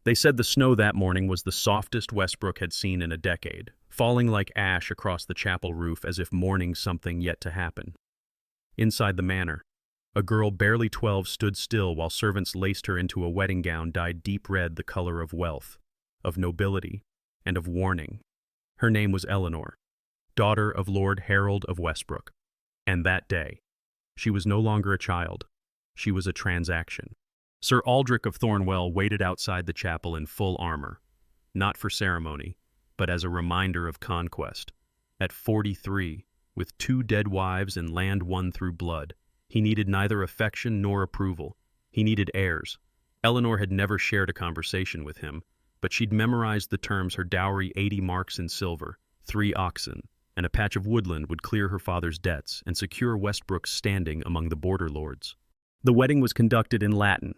They said the snow that morning was the softest Westbrook had seen in a decade, falling like ash across the chapel roof as if mourning something yet to happen. Inside the manor, a girl barely 12 stood still while servants laced her into a wedding gown dyed deep red, the color of wealth, of nobility, and of warning. Her name was Eleanor, daughter of Lord Harold of Westbrook. And that day, she was no longer a child. She was a transaction. Sir Aldrich of Thornwell waited outside the chapel in full armor, not for ceremony, but as a reminder of conquest. At 43, with 2 dead wives and land won through blood, he needed neither affection nor approval. He needed heirs. Eleanor had never shared a conversation with him, but she'd memorized the terms. Her dowry, 80 marks in silver, 3 oxen, and a patch of woodland would clear her father's debts and secure Westbrook's standing among the border lords. The wedding was conducted in Latin,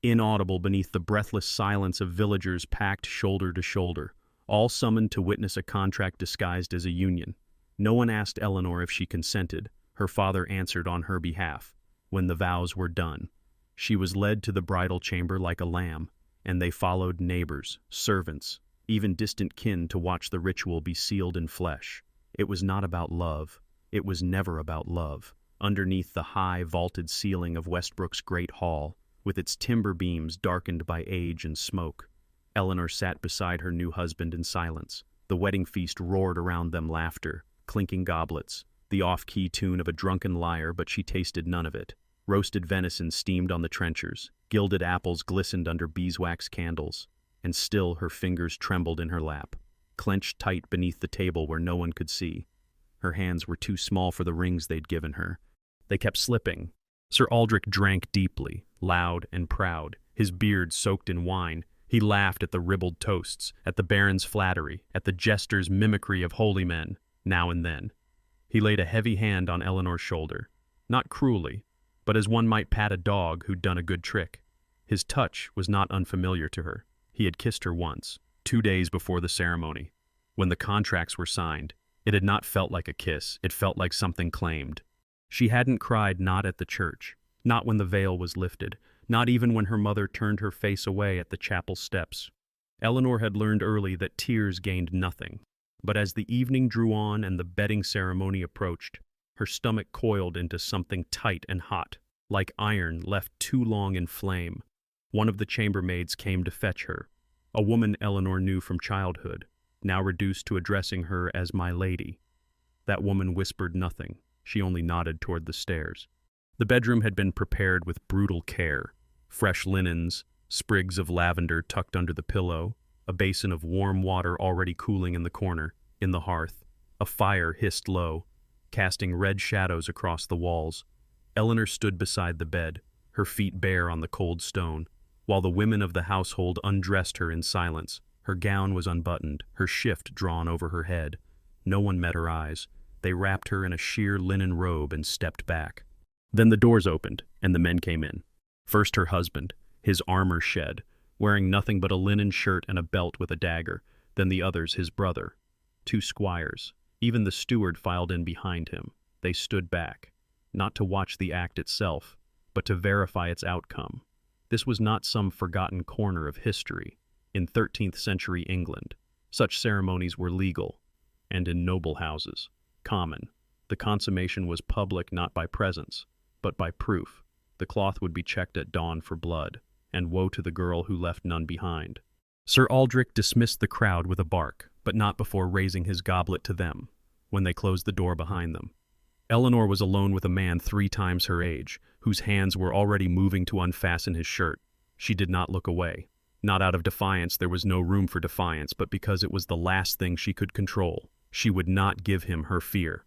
inaudible beneath the breathless silence of villagers packed shoulder to shoulder, all summoned to witness a contract disguised as a union. No one asked Eleanor if she consented. Her father answered on her behalf. When the vows were done, she was led to the bridal chamber like a lamb, and they followed neighbors, servants, even distant kin to watch the ritual be sealed in flesh. It was not about love. It was never about love. Underneath the high, vaulted ceiling of Westbrook's great hall, with its timber beams darkened by age and smoke, Eleanor sat beside her new husband in silence. The wedding feast roared around them, laughter, clinking goblets, the off-key tune of a drunken lyre, but she tasted none of it. Roasted venison steamed on the trenchers, gilded apples glistened under beeswax candles, and still her fingers trembled in her lap, clenched tight beneath the table where no one could see. Her hands were too small for the rings they'd given her. They kept slipping. Sir Aldrich drank deeply, loud and proud, his beard soaked in wine. He laughed at the ribald toasts, at the baron's flattery, at the jester's mimicry of holy men. Now and then, he laid a heavy hand on Eleanor's shoulder, not cruelly, but as one might pat a dog who'd done a good trick. His touch was not unfamiliar to her. He had kissed her once, 2 days before the ceremony. When the contracts were signed, it had not felt like a kiss, it felt like something claimed. She hadn't cried, not at the church, not when the veil was lifted, not even when her mother turned her face away at the chapel steps. Eleanor had learned early that tears gained nothing. But as the evening drew on and the bedding ceremony approached, her stomach coiled into something tight and hot, like iron left too long in flame. One of the chambermaids came to fetch her, a woman Eleanor knew from childhood, now reduced to addressing her as my lady. That woman whispered nothing. She only nodded toward the stairs. The bedroom had been prepared with brutal care. Fresh linens, sprigs of lavender tucked under the pillow, a basin of warm water already cooling in the corner. In the hearth, a fire hissed low, casting red shadows across the walls. Eleanor stood beside the bed, her feet bare on the cold stone, while the women of the household undressed her in silence. Her gown was unbuttoned, her shift drawn over her head. No one met her eyes. They wrapped her in a sheer linen robe and stepped back. Then the doors opened, and the men came in. First her husband, his armor shed, wearing nothing but a linen shirt and a belt with a dagger. Then the others, his brother, 2 squires. Even the steward filed in behind him. They stood back, not to watch the act itself, but to verify its outcome. This was not some forgotten corner of history. In 13th century England, such ceremonies were legal, and in noble houses, common. The consummation was public not by presence, but by proof. The cloth would be checked at dawn for blood, and woe to the girl who left none behind. Sir Aldrich dismissed the crowd with a bark, but not before raising his goblet to them, when they closed the door behind them. Eleanor was alone with a man 3 times her age, whose hands were already moving to unfasten his shirt. She did not look away. Not out of defiance, there was no room for defiance, but because it was the last thing she could control. She would not give him her fear.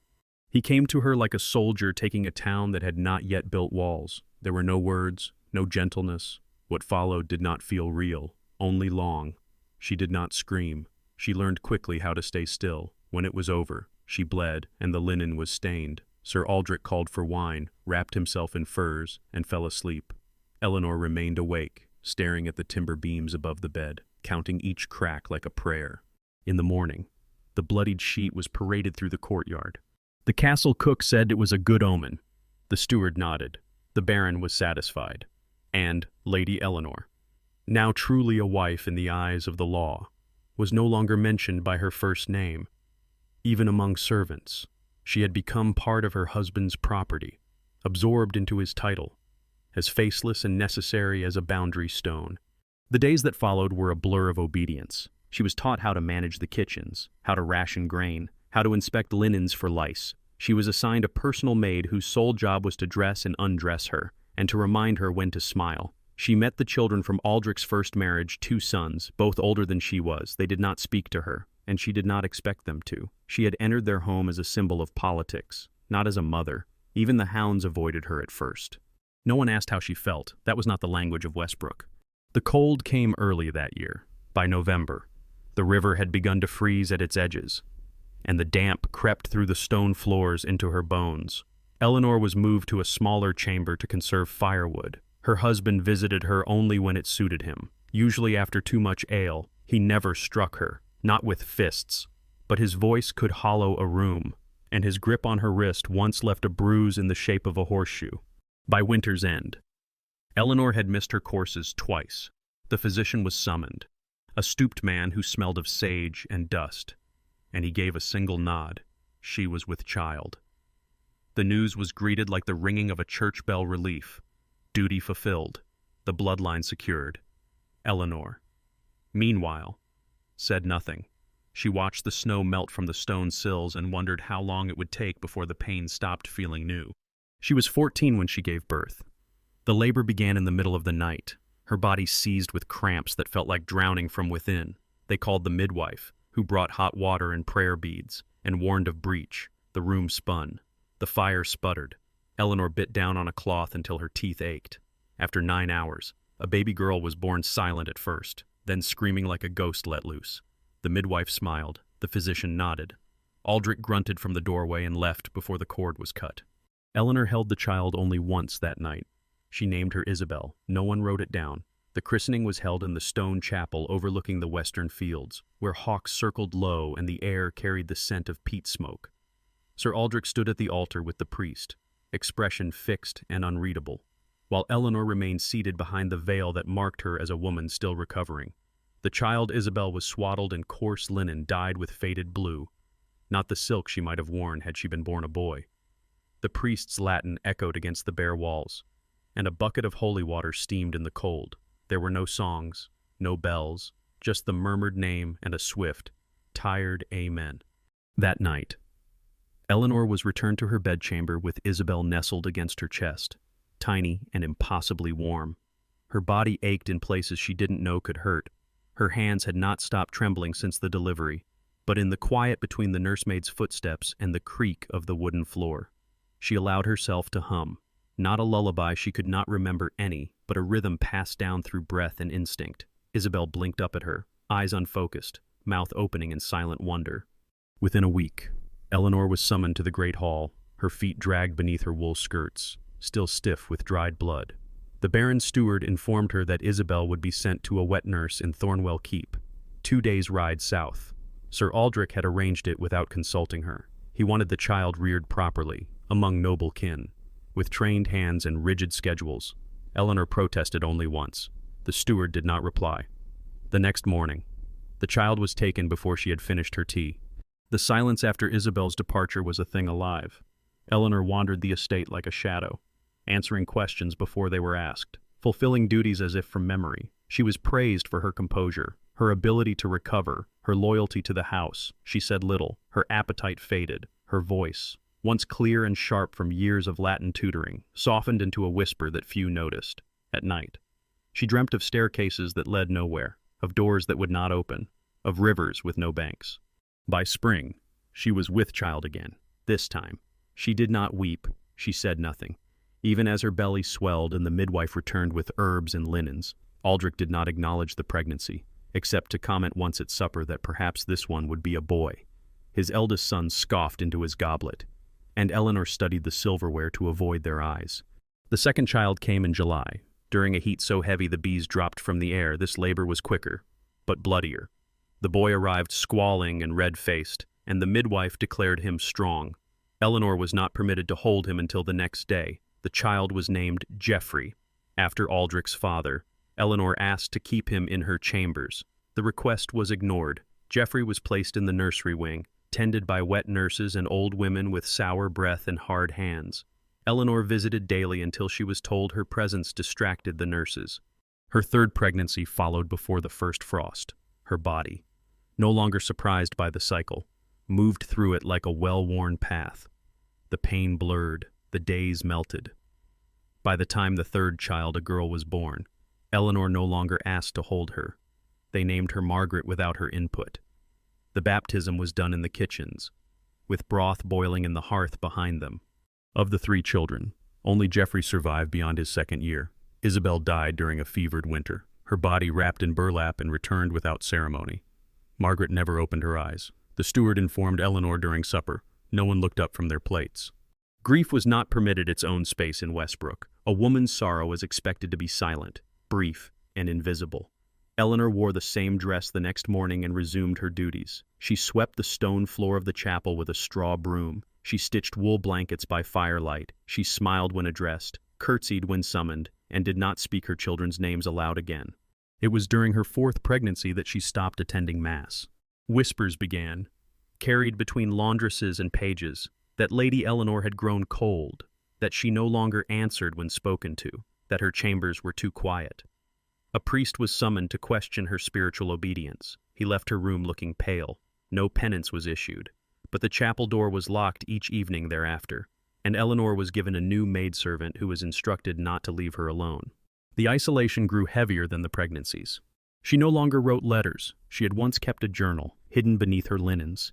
He came to her like a soldier taking a town that had not yet built walls. There were no words, no gentleness. What followed did not feel real, only long. She did not scream. She learned quickly how to stay still. When it was over, she bled, and the linen was stained. Sir Aldrich called for wine, wrapped himself in furs, and fell asleep. Eleanor remained awake, staring at the timber beams above the bed, counting each crack like a prayer. In the morning, the bloodied sheet was paraded through the courtyard. The castle cook said it was a good omen. The steward nodded. The baron was satisfied. And Lady Eleanor. now truly a wife in the eyes of the law, was no longer mentioned by her first name. Even among servants, she had become part of her husband's property, absorbed into his title, as faceless and necessary as a boundary stone. The days that followed were a blur of obedience. She was taught how to manage the kitchens, how to ration grain, how to inspect linens for lice. She was assigned a personal maid whose sole job was to dress and undress her, and to remind her when to smile. She met the children from Aldrich's first marriage, 2 sons, both older than she was. They did not speak to her, and she did not expect them to. She had entered their home as a symbol of politics, not as a mother. Even the hounds avoided her at first. No one asked how she felt. That was not the language of Westbrook. The cold came early that year. By November, the river had begun to freeze at its edges, and the damp crept through the stone floors into her bones. Eleanor was moved to a smaller chamber to conserve firewood. Her husband visited her only when it suited him. Usually after too much ale, he never struck her, not with fists, but his voice could hollow a room, and his grip on her wrist once left a bruise in the shape of a horseshoe. By winter's end, Eleanor had missed her courses twice. The physician was summoned, a stooped man who smelled of sage and dust, and he gave a single nod. She was with child. The news was greeted like the ringing of a church bell relief. Duty fulfilled, the bloodline secured. Eleanor, meanwhile, said nothing. She watched the snow melt from the stone sills and wondered how long it would take before the pain stopped feeling new. She was 14 when she gave birth. The labor began in the middle of the night. Her body seized with cramps that felt like drowning from within. They called the midwife, who brought hot water and prayer beads, and warned of breach. The room spun. The fire sputtered. Eleanor bit down on a cloth until her teeth ached. After 9 hours, a baby girl was born silent at first, then screaming like a ghost let loose. The midwife smiled. The physician nodded. Aldrich grunted from the doorway and left before the cord was cut. Eleanor held the child only once that night. She named her Isabel. No one wrote it down. The christening was held in the stone chapel overlooking the western fields, where hawks circled low and the air carried the scent of peat smoke. Sir Aldrich stood at the altar with the priest, expression fixed and unreadable, while Eleanor remained seated behind the veil that marked her as a woman still recovering. The child Isabel was swaddled in coarse linen dyed with faded blue, not the silk she might have worn had she been born a boy. The priest's Latin echoed against the bare walls, and a bucket of holy water steamed in the cold. There were no songs, no bells, just the murmured name and a swift, tired amen. That night, Eleanor was returned to her bedchamber with Isabel nestled against her chest, tiny and impossibly warm. Her body ached in places she didn't know could hurt. Her hands had not stopped trembling since the delivery, but in the quiet between the nursemaid's footsteps and the creak of the wooden floor, she allowed herself to hum. Not a lullaby she could not remember any, but a rhythm passed down through breath and instinct. Isabel blinked up at her, eyes unfocused, mouth opening in silent wonder. Within a week, Eleanor was summoned to the great hall, her feet dragged beneath her wool skirts, still stiff with dried blood. The Baron's steward informed her that Isabel would be sent to a wet nurse in Thornwell Keep, 2 days' ride south. Sir Aldrich had arranged it without consulting her. He wanted the child reared properly, among noble kin, with trained hands and rigid schedules. Eleanor protested only once. The steward did not reply. The next morning, the child was taken before she had finished her tea. The silence after Isabel's departure was a thing alive. Eleanor wandered the estate like a shadow, answering questions before they were asked, fulfilling duties as if from memory. She was praised for her composure, her ability to recover, her loyalty to the house. She said little. Her appetite faded. Her voice, once clear and sharp from years of Latin tutoring, softened into a whisper that few noticed. At night, she dreamt of staircases that led nowhere, of doors that would not open, of rivers with no banks. By spring, she was with child again. This time, she did not weep, she said nothing. Even as her belly swelled and the midwife returned with herbs and linens, Aldrich did not acknowledge the pregnancy, except to comment once at supper that perhaps this one would be a boy. His eldest son scoffed into his goblet, and Eleanor studied the silverware to avoid their eyes. The second child came in July. During a heat so heavy the bees dropped from the air, this labor was quicker, but bloodier. The boy arrived squalling and red-faced, and the midwife declared him strong. Eleanor was not permitted to hold him until the next day. The child was named Geoffrey, after Aldrich's father, Eleanor asked to keep him in her chambers. The request was ignored. Geoffrey was placed in the nursery wing, tended by wet nurses and old women with sour breath and hard hands. Eleanor visited daily until she was told her presence distracted the nurses. Her third pregnancy followed before the first frost. Her body, no longer surprised by the cycle, moved through it like a well-worn path. The pain blurred, the days melted. By the time the third child, a girl, was born, Eleanor no longer asked to hold her. They named her Margaret without her input. The baptism was done in the kitchens, with broth boiling in the hearth behind them. Of the 3 children, only Geoffrey survived beyond his 2nd year. Isabel died during a fevered winter, her body wrapped in burlap and returned without ceremony. Margaret never opened her eyes. The steward informed Eleanor during supper. No one looked up from their plates. Grief was not permitted its own space in Westbrook. A woman's sorrow was expected to be silent, brief, and invisible. Eleanor wore the same dress the next morning and resumed her duties. She swept the stone floor of the chapel with a straw broom. She stitched wool blankets by firelight. She smiled when addressed, curtsied when summoned, and did not speak her children's names aloud again. It was during her 4th pregnancy that she stopped attending Mass. Whispers began, carried between laundresses and pages, that Lady Eleanor had grown cold, that she no longer answered when spoken to, that her chambers were too quiet. A priest was summoned to question her spiritual obedience. He left her room looking pale. No penance was issued, but the chapel door was locked each evening thereafter, and Eleanor was given a new maidservant who was instructed not to leave her alone. The isolation grew heavier than the pregnancies. She no longer wrote letters. She had once kept a journal, hidden beneath her linens,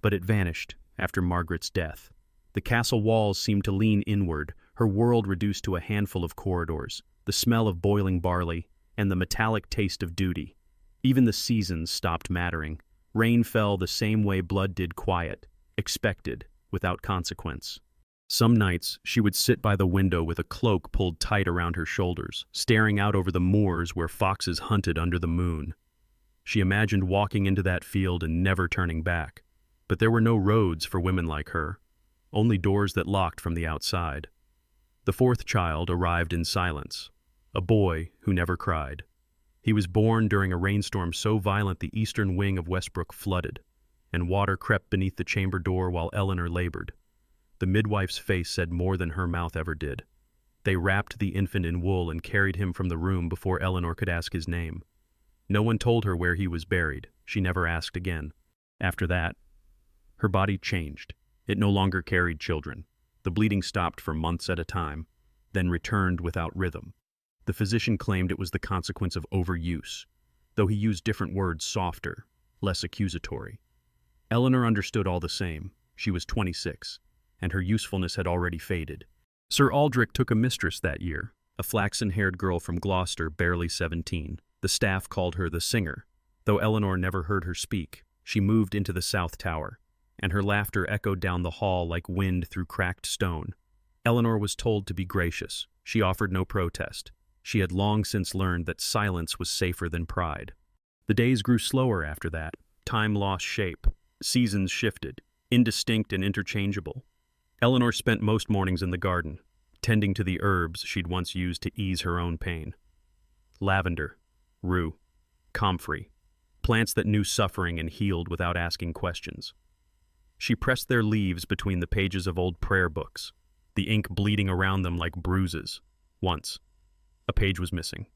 but it vanished after Margaret's death. The castle walls seemed to lean inward, her world reduced to a handful of corridors, the smell of boiling barley, and the metallic taste of duty. Even the seasons stopped mattering. Rain fell the same way blood did, quiet, expected, without consequence. Some nights, she would sit by the window with a cloak pulled tight around her shoulders, staring out over the moors where foxes hunted under the moon. She imagined walking into that field and never turning back. But there were no roads for women like her, only doors that locked from the outside. The 4th child arrived in silence, a boy who never cried. He was born during a rainstorm so violent the eastern wing of Westbrook flooded, and water crept beneath the chamber door while Eleanor labored. The midwife's face said more than her mouth ever did. They wrapped the infant in wool and carried him from the room before Eleanor could ask his name. No one told her where he was buried. She never asked again. After that, her body changed. It no longer carried children. The bleeding stopped for months at a time, then returned without rhythm. The physician claimed it was the consequence of overuse, though he used different words, softer, less accusatory. Eleanor understood all the same. She was 26, and her usefulness had already faded. Sir Aldrich took a mistress that year, a flaxen-haired girl from Gloucester, barely 17. The staff called her the singer. Though Eleanor never heard her speak, she moved into the South Tower, and her laughter echoed down the hall like wind through cracked stone. Eleanor was told to be gracious. She offered no protest. She had long since learned that silence was safer than pride. The days grew slower after that. Time lost shape. Seasons shifted, indistinct and interchangeable. Eleanor spent most mornings in the garden, tending to the herbs she'd once used to ease her own pain. Lavender, rue, comfrey, plants that knew suffering and healed without asking questions. She pressed their leaves between the pages of old prayer books, the ink bleeding around them like bruises. Once, a page was missing.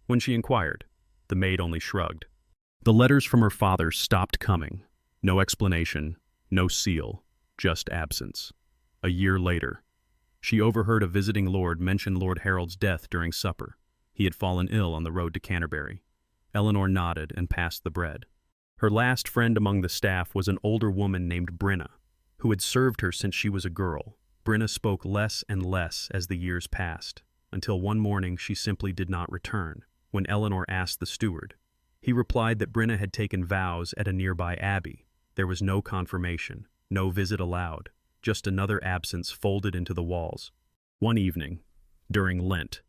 When she inquired, the maid only shrugged. The letters from her father stopped coming. No explanation, no seal, just absence. A year later, she overheard a visiting lord mention Lord Harold's death during supper. He had fallen ill on the road to Canterbury. Eleanor nodded and passed the bread. Her last friend among the staff was an older woman named Brenna, who had served her since she was a girl. Brenna spoke less and less as the years passed, until one morning she simply did not return. When Eleanor asked the steward, he replied that Brenna had taken vows at a nearby abbey. There was no confirmation, no visit allowed, just another absence folded into the walls. One evening, during Lent,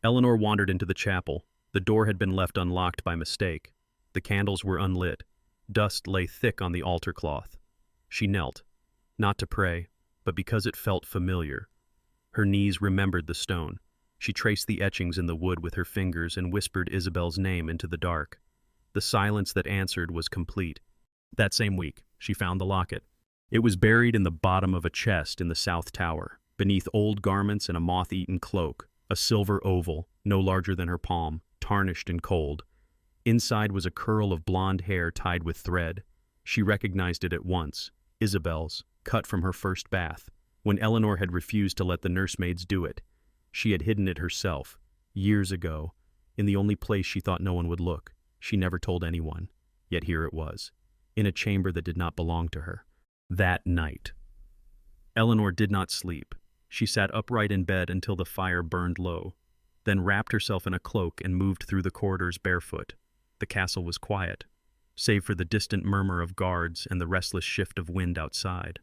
Eleanor wandered into the chapel. The door had been left unlocked by mistake. The candles were unlit. Dust lay thick on the altar cloth. She knelt, not to pray, but because it felt familiar. Her knees remembered the stone. She traced the etchings in the wood with her fingers and whispered Isabel's name into the dark. The silence that answered was complete. That same week, she found the locket. It was buried in the bottom of a chest in the south tower, beneath old garments and a moth-eaten cloak, a silver oval, no larger than her palm, tarnished and cold. Inside was a curl of blonde hair tied with thread. She recognized it at once, Isabel's, cut from her first bath, when Eleanor had refused to let the nursemaids do it. She had hidden it herself, years ago, in the only place she thought no one would look. She never told anyone, yet here it was, in a chamber that did not belong to her. That night, Eleanor did not sleep. She sat upright in bed until the fire burned low, then wrapped herself in a cloak and moved through the corridors barefoot. The castle was quiet, save for the distant murmur of guards and the restless shift of wind outside.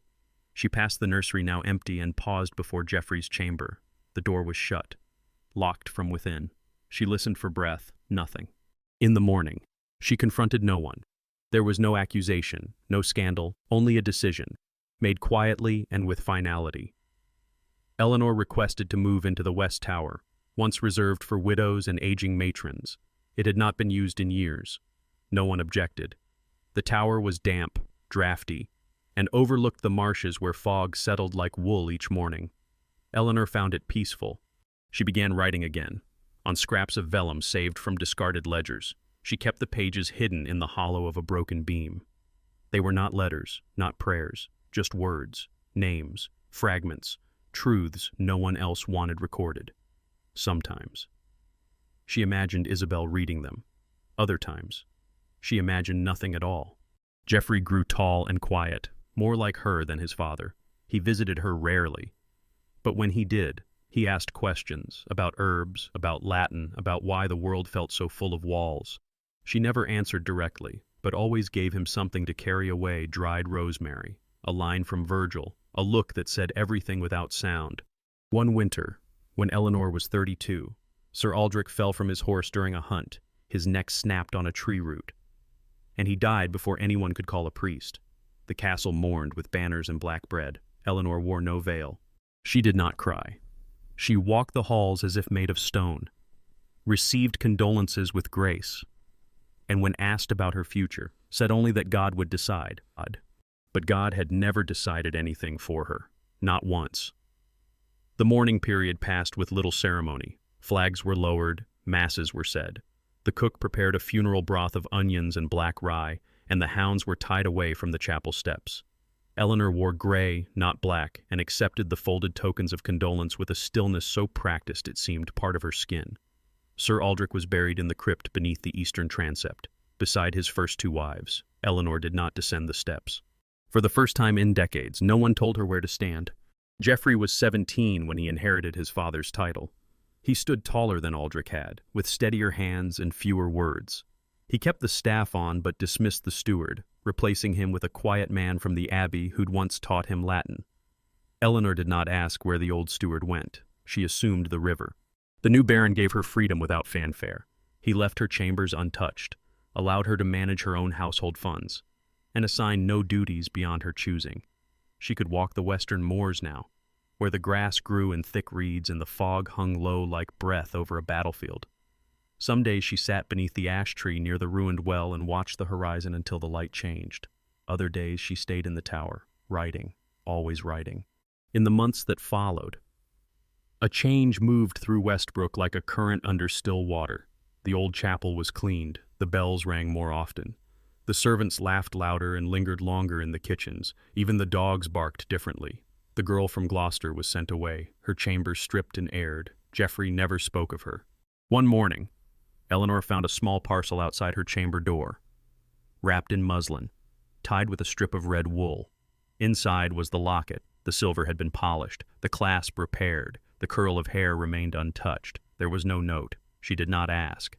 She passed the nursery, now empty, and paused before Geoffrey's chamber. The door was shut, locked from within. She listened for breath, nothing. In the morning, she confronted no one. There was no accusation, no scandal, only a decision, made quietly and with finality. Eleanor requested to move into the West Tower, once reserved for widows and aging matrons. It had not been used in years. No one objected. The tower was damp, drafty, and overlooked the marshes where fog settled like wool each morning. Eleanor found it peaceful. She began writing again, on scraps of vellum saved from discarded ledgers. She kept the pages hidden in the hollow of a broken beam. They were not letters, not prayers, just words, names, fragments, truths no one else wanted recorded. Sometimes she imagined Isabel reading them. Other times, she imagined nothing at all. Geoffrey grew tall and quiet, more like her than his father. He visited her rarely. But when he did, he asked questions about herbs, about Latin, about why the world felt so full of walls. She never answered directly, but always gave him something to carry away: dried rosemary, a line from Virgil, a look that said everything without sound. One winter, when Eleanor was 32, Sir Aldrich fell from his horse during a hunt. His neck snapped on a tree root, and he died before anyone could call a priest. The castle mourned with banners and black bread. Eleanor wore no veil. She did not cry. She walked the halls as if made of stone, received condolences with grace, and when asked about her future, said only that God would decide. But God had never decided anything for her, not once. The mourning period passed with little ceremony. Flags were lowered, masses were said. The cook prepared a funeral broth of onions and black rye, and the hounds were tied away from the chapel steps. Eleanor wore gray, not black, and accepted the folded tokens of condolence with a stillness so practiced it seemed part of her skin. Sir Aldrich was buried in the crypt beneath the eastern transept, beside his first two wives. Eleanor did not descend the steps. For the first time in decades, no one told her where to stand. Geoffrey was 17 when he inherited his father's title. He stood taller than Aldrich had, with steadier hands and fewer words. He kept the staff on but dismissed the steward, replacing him with a quiet man from the abbey who'd once taught him Latin. Eleanor did not ask where the old steward went. She assumed the river. The new baron gave her freedom without fanfare. He left her chambers untouched, allowed her to manage her own household funds, and assigned no duties beyond her choosing. She could walk the western moors now, where the grass grew in thick reeds and the fog hung low like breath over a battlefield. Some days she sat beneath the ash tree near the ruined well and watched the horizon until the light changed. Other days she stayed in the tower, writing, always writing. In the months that followed, a change moved through Westbrook like a current under still water. The old chapel was cleaned, the bells rang more often. The servants laughed louder and lingered longer in the kitchens. Even the dogs barked differently. The girl from Gloucester was sent away, her chamber stripped and aired. Geoffrey never spoke of her. One morning, Eleanor found a small parcel outside her chamber door, wrapped in muslin, tied with a strip of red wool. Inside was the locket. The silver had been polished, the clasp repaired, the curl of hair remained untouched. There was no note. She did not ask.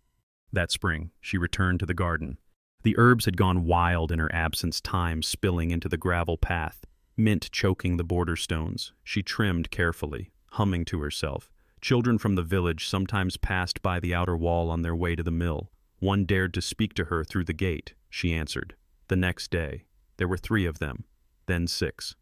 That spring, she returned to the garden. The herbs had gone wild in her absence, thyme spilling into the gravel path, mint choking the border stones. She trimmed carefully, humming to herself. Children from the village sometimes passed by the outer wall on their way to the mill. One dared to speak to her through the gate. She answered. The next day, there were 3 of them, then 6.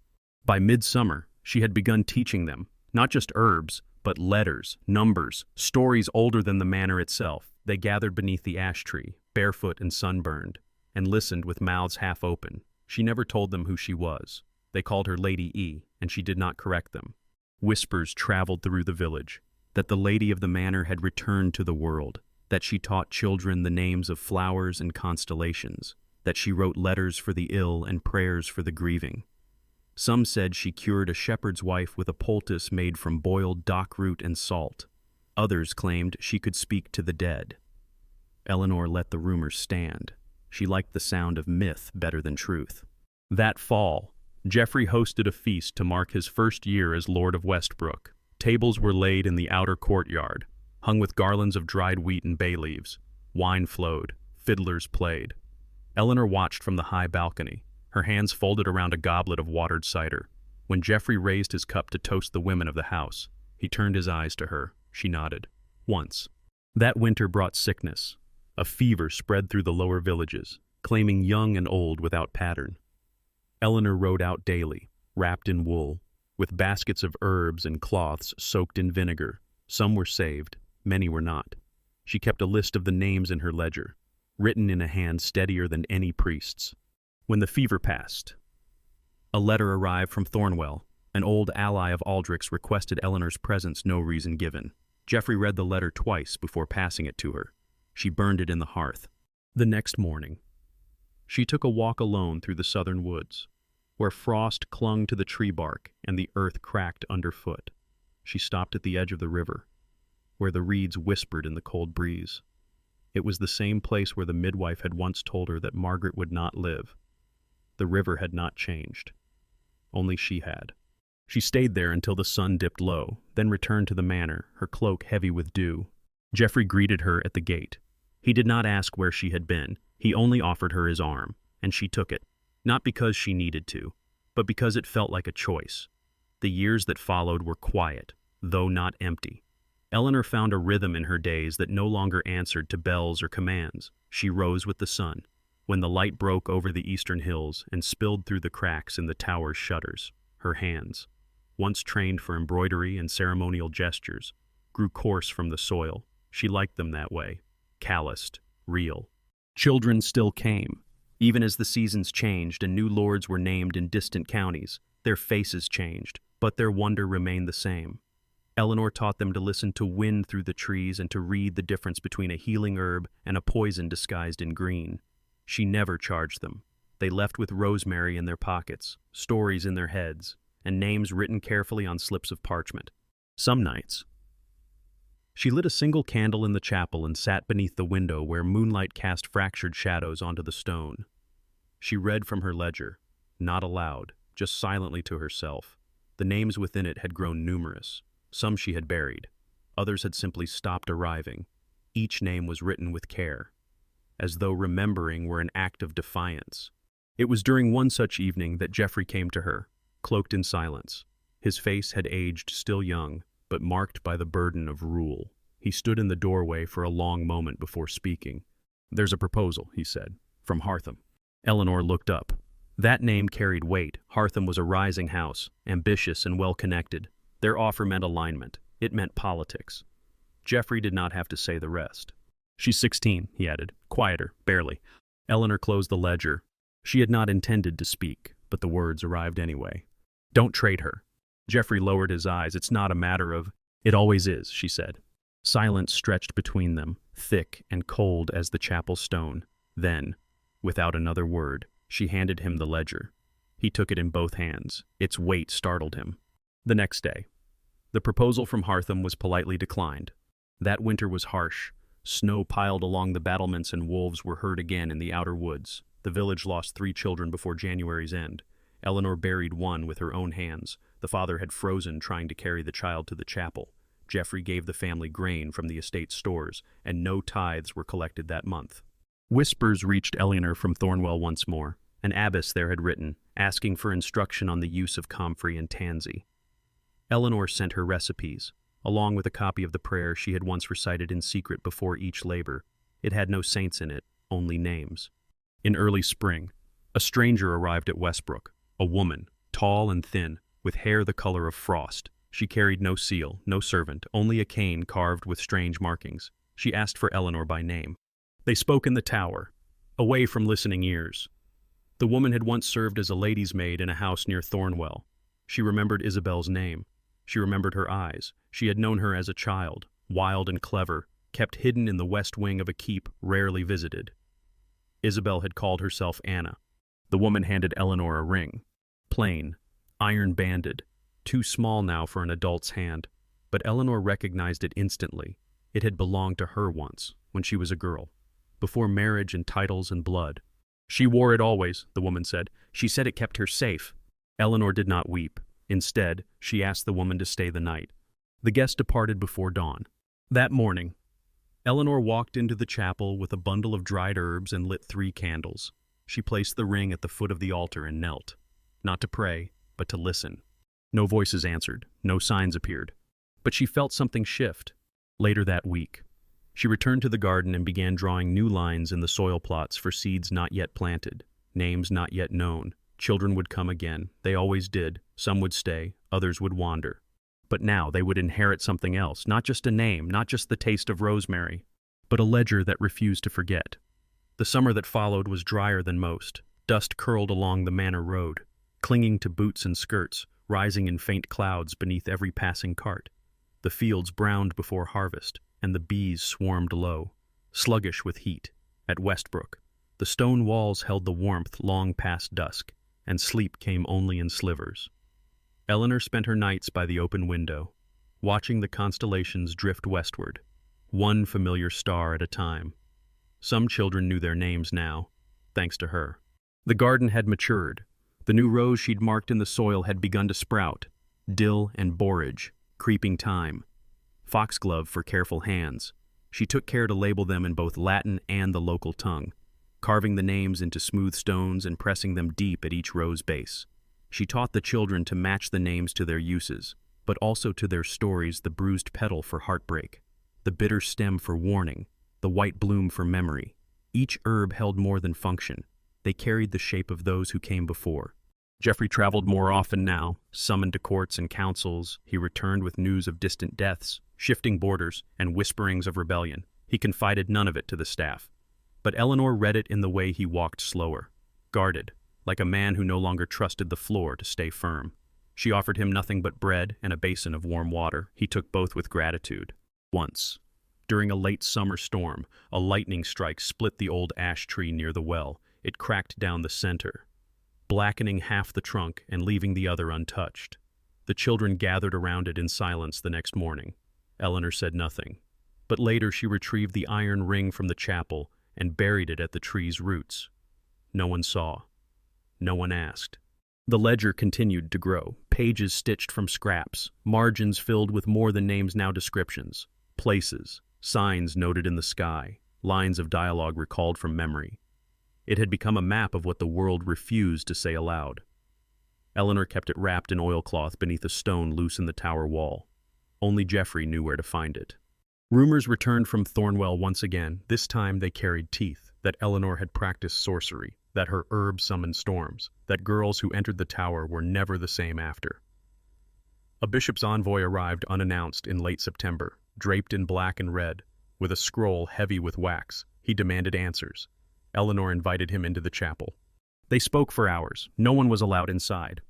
By midsummer, she had begun teaching them, not just herbs, but letters, numbers, stories older than the manor itself. They gathered beneath the ash tree, barefoot and sunburned, and listened with mouths half open. She never told them who she was. They called her Lady E, and she did not correct them. Whispers traveled through the village that the lady of the manor had returned to the world, that she taught children the names of flowers and constellations, that she wrote letters for the ill and prayers for the grieving. Some said she cured a shepherd's wife with a poultice made from boiled dock root and salt. Others claimed she could speak to the dead. Eleanor let the rumors stand. She liked the sound of myth better than truth. That fall, Geoffrey hosted a feast to mark his first year as Lord of Westbrook. Tables were laid in the outer courtyard, hung with garlands of dried wheat and bay leaves. Wine flowed. Fiddlers played. Eleanor watched from the high balcony, her hands folded around a goblet of watered cider. When Geoffrey raised his cup to toast the women of the house, he turned his eyes to her. She nodded. Once. That winter brought sickness. A fever spread through the lower villages, claiming young and old without pattern. Eleanor rode out daily, wrapped in wool, with baskets of herbs and cloths soaked in vinegar. Some were saved, many were not. She kept a list of the names in her ledger, written in a hand steadier than any priest's. When the fever passed, a letter arrived from Thornwell. An old ally of Aldrich's requested Eleanor's presence, no reason given. Geoffrey read the letter twice before passing it to her. She burned it in the hearth. The next morning, she took a walk alone through the southern woods, where frost clung to the tree bark and the earth cracked underfoot. She stopped at the edge of the river, where the reeds whispered in the cold breeze. It was the same place where the midwife had once told her that Margaret would not live. The river had not changed. Only she had. She stayed there until the sun dipped low, then returned to the manor, her cloak heavy with dew. Geoffrey greeted her at the gate. He did not ask where she had been. He only offered her his arm, and she took it, not because she needed to, but because it felt like a choice. The years that followed were quiet, though not empty. Eleanor found a rhythm in her days that no longer answered to bells or commands. She rose with the sun, when the light broke over the eastern hills and spilled through the cracks in the tower's shutters. Her hands, once trained for embroidery and ceremonial gestures, grew coarse from the soil. She liked them that way, calloused, real. Children still came. Even as the seasons changed and new lords were named in distant counties, their faces changed, but their wonder remained the same. Eleanor taught them to listen to wind through the trees and to read the difference between a healing herb and a poison disguised in green. She never charged them. They left with rosemary in their pockets, stories in their heads, and names written carefully on slips of parchment. Some nights, she lit a single candle in the chapel and sat beneath the window where moonlight cast fractured shadows onto the stone. She read from her ledger, not aloud, just silently to herself. The names within it had grown numerous. Some she had buried. Others had simply stopped arriving. Each name was written with care, as though remembering were an act of defiance. It was during one such evening that Geoffrey came to her, cloaked in silence. His face had aged still young, but marked by the burden of rule. He stood in the doorway for a long moment before speaking. "There's a proposal," he said, "from Hartham." Eleanor looked up. That name carried weight. Hartham was a rising house, ambitious and well-connected. Their offer meant alignment. It meant politics. Geoffrey did not have to say the rest. "She's 16, he added, quieter, barely. Eleanor closed the ledger. She had not intended to speak, but the words arrived anyway. "Don't trade her." Geoffrey lowered his eyes. "It's not a matter of—" "It always is," she said. Silence stretched between them, thick and cold as the chapel stone. Then, without another word, she handed him the ledger. He took it in both hands. Its weight startled him. The next day, the proposal from Hartham was politely declined. That winter was harsh. Snow piled along the battlements and wolves were heard again in the outer woods. The village lost 3 children before January's end. Eleanor buried one with her own hands. The father had frozen trying to carry the child to the chapel. Geoffrey gave the family grain from the estate stores, and no tithes were collected that month. Whispers reached Eleanor from Thornwell once more. An abbess there had written, asking for instruction on the use of comfrey and tansy. Eleanor sent her recipes, along with a copy of the prayer she had once recited in secret before each labor. It had no saints in it, only names. In early spring, a stranger arrived at Westbrook, a woman, tall and thin, with hair the color of frost. She carried no seal, no servant, only a cane carved with strange markings. She asked for Eleanor by name. They spoke in the tower, away from listening ears. The woman had once served as a lady's maid in a house near Thornwell. She remembered Isabel's name. She remembered her eyes. She had known her as a child, wild and clever, kept hidden in the west wing of a keep rarely visited. Isabel had called herself Anna. The woman handed Eleanor a ring. Plain, iron-banded, too small now for an adult's hand, but Eleanor recognized it instantly. It had belonged to her once, when she was a girl, before marriage and titles and blood. She wore it always, the woman said. She said it kept her safe. Eleanor did not weep. Instead, she asked the woman to stay the night. The guest departed before dawn. That morning, Eleanor walked into the chapel with a bundle of dried herbs and lit 3 candles. She placed the ring at the foot of the altar and knelt, not to pray, but to listen. No voices answered, no signs appeared. But she felt something shift. Later that week, she returned to the garden and began drawing new lines in the soil plots for seeds not yet planted, names not yet known. Children would come again. They always did. Some would stay, others would wander. But now they would inherit something else, not just a name, not just the taste of rosemary, but a ledger that refused to forget. The summer that followed was drier than most. Dust curled along the manor road, clinging to boots and skirts, rising in faint clouds beneath every passing cart. The fields browned before harvest, and the bees swarmed low, sluggish with heat. At Westbrook, the stone walls held the warmth long past dusk, and sleep came only in slivers. Eleanor spent her nights by the open window, watching the constellations drift westward, one familiar star at a time. Some children knew their names now, thanks to her. The garden had matured. The new rows she'd marked in the soil had begun to sprout, dill and borage, creeping thyme, foxglove for careful hands. She took care to label them in both Latin and the local tongue, carving the names into smooth stones and pressing them deep at each row's base. She taught the children to match the names to their uses, but also to their stories: the bruised petal for heartbreak, the bitter stem for warning, the white bloom for memory. Each herb held more than function. They carried the shape of those who came before. Geoffrey traveled more often now, summoned to courts and councils. He returned with news of distant deaths, shifting borders, and whisperings of rebellion. He confided none of it to the staff. But Eleanor read it in the way he walked slower, guarded, like a man who no longer trusted the floor to stay firm. She offered him nothing but bread and a basin of warm water. He took both with gratitude. Once, during a late summer storm, a lightning strike split the old ash tree near the well. It cracked down the center, blackening half the trunk and leaving the other untouched. The children gathered around it in silence the next morning. Eleanor said nothing, but later she retrieved the iron ring from the chapel and buried it at the tree's roots. No one saw. No one asked. The ledger continued to grow, pages stitched from scraps, margins filled with more than names, now descriptions, places, signs noted in the sky, lines of dialogue recalled from memory. It had become a map of what the world refused to say aloud. Eleanor kept it wrapped in oilcloth beneath a stone loose in the tower wall. Only Geoffrey knew where to find it. Rumors returned from Thornwell once again. This time they carried teeth, that Eleanor had practiced sorcery, that her herb summoned storms, that girls who entered the tower were never the same after. A bishop's envoy arrived unannounced in late September, draped in black and red, with a scroll heavy with wax. He demanded answers. Eleanor invited him into the chapel. They spoke for hours. No one was allowed inside.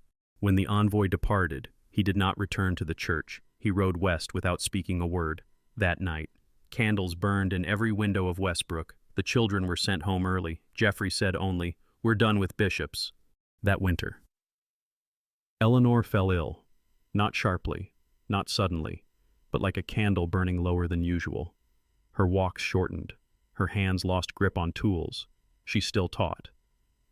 When the envoy departed, he did not return to the church. He rode west without speaking a word. That night, candles burned in every window of Westbrook. The children were sent home early. Geoffrey said only, "We're done with bishops." That winter, Eleanor fell ill. Not sharply, not suddenly, but like a candle burning lower than usual. Her walks shortened. Her hands lost grip on tools. She still taught,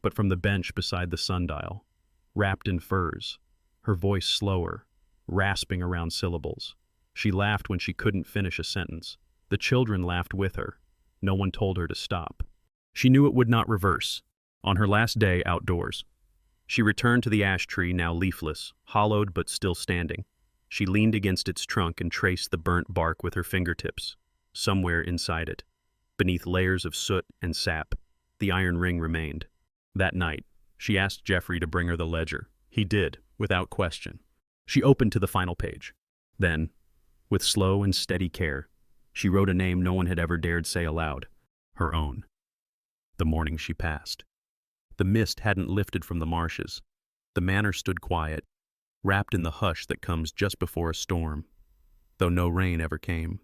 but from the bench beside the sundial, wrapped in furs, her voice slower, rasping around syllables. She laughed when she couldn't finish a sentence. The children laughed with her. No one told her to stop. She knew it would not reverse. On her last day outdoors, she returned to the ash tree, now leafless, hollowed but still standing. She leaned against its trunk and traced the burnt bark with her fingertips. Somewhere inside it, beneath layers of soot and sap, the iron ring remained. That night, she asked Geoffrey to bring her the ledger. He did, without question. She opened to the final page. Then, with slow and steady care, she wrote a name no one had ever dared say aloud, her own. The morning she passed. The mist hadn't lifted from the marshes. The manor stood quiet, wrapped in the hush that comes just before a storm, though no rain ever came.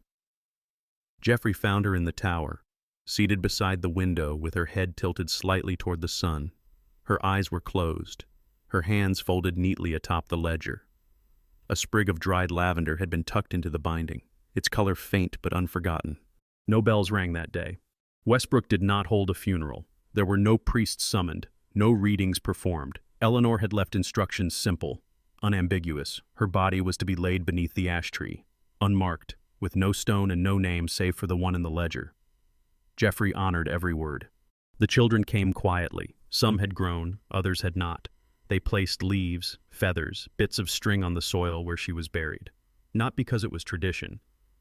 Geoffrey found her in the tower, seated beside the window with her head tilted slightly toward the sun. Her eyes were closed, her hands folded neatly atop the ledger. A sprig of dried lavender had been tucked into the binding, its color faint but unforgotten. No bells rang that day. Westbrook did not hold a funeral. There were no priests summoned, no readings performed. Eleanor had left instructions simple, unambiguous. Her body was to be laid beneath the ash tree, unmarked, with no stone and no name save for the one in the ledger. Geoffrey honored every word. The children came quietly. Some had grown, others had not. They placed leaves, feathers, bits of string on the soil where she was buried. Not because it was tradition,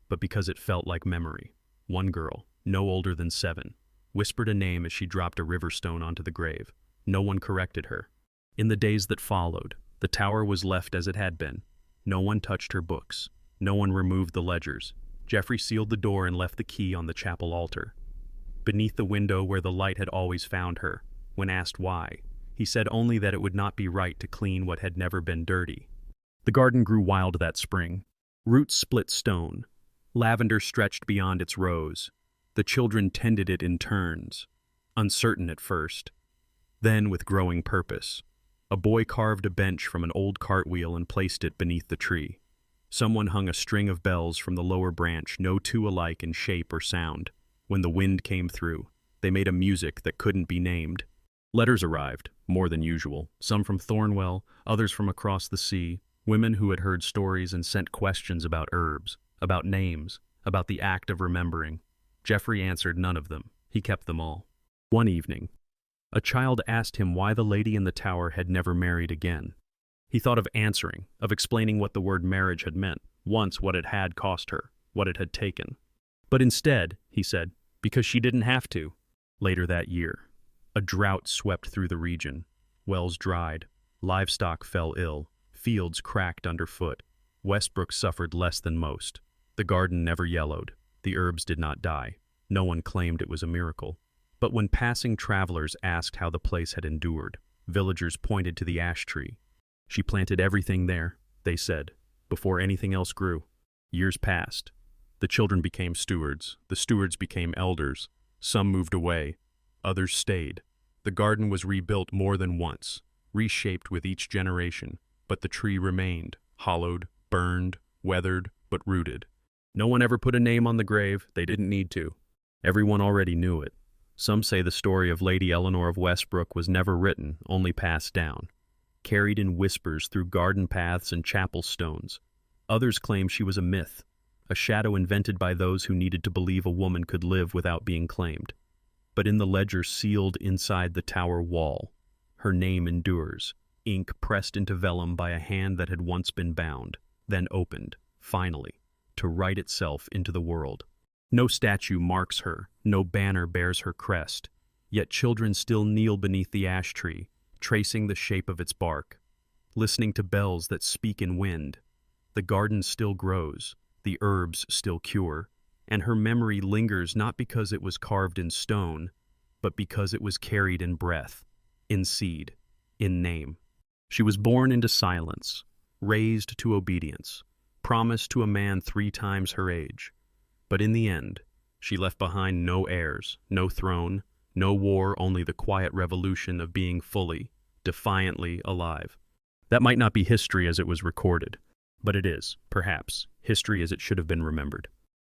but because it felt like memory. One girl, no older than 7, whispered a name as she dropped a river stone onto the grave. No one corrected her. In the days that followed, the tower was left as it had been. No one touched her books. No one removed the ledgers. Geoffrey sealed the door and left the key on the chapel altar. Beneath the window where the light had always found her, when asked why, he said only that it would not be right to clean what had never been dirty. The garden grew wild that spring. Roots split stone. Lavender stretched beyond its rows. The children tended it in turns, uncertain at first. Then, with growing purpose, a boy carved a bench from an old cartwheel and placed it beneath the tree. Someone hung a string of bells from the lower branch, no two alike in shape or sound. When the wind came through, they made a music that couldn't be named. Letters arrived, more than usual, some from Thornwell, others from across the sea, women who had heard stories and sent questions about herbs, about names, about the act of remembering. Geoffrey answered none of them. He kept them all. One evening, a child asked him why the lady in the tower had never married again. He thought of answering, of explaining what the word marriage had meant, once what it had cost her, what it had taken. But instead, he said, because she didn't have to. Later that year, a drought swept through the region. Wells dried, livestock fell ill, fields cracked underfoot. Westbrook suffered less than most. The garden never yellowed. The herbs did not die. No one claimed it was a miracle. But when passing travelers asked how the place had endured, villagers pointed to the ash tree. She planted everything there, they said, before anything else grew. Years passed. The children became stewards. The stewards became elders. Some moved away. Others stayed. The garden was rebuilt more than once, reshaped with each generation, but the tree remained, hollowed, burned, weathered, but rooted. No one ever put a name on the grave. They didn't need to. Everyone already knew it. Some say the story of Lady Eleanor of Westbrook was never written, only passed down, carried in whispers through garden paths and chapel stones. Others claim she was a myth, a shadow invented by those who needed to believe a woman could live without being claimed. But in the ledger sealed inside the tower wall, her name endures, ink pressed into vellum by a hand that had once been bound, then opened, finally, to write itself into the world. No statue marks her, no banner bears her crest, yet children still kneel beneath the ash tree, tracing the shape of its bark, listening to bells that speak in wind. The garden still grows, the herbs still cure, and her memory lingers not because it was carved in stone, but because it was carried in breath, in seed, in name. She was born into silence, raised to obedience, promised to a man 3 times her age. But in the end, she left behind no heirs, no throne, no war, only the quiet revolution of being fully, defiantly alive. That might not be history as it was recorded, but it is, perhaps, history as it should have been remembered.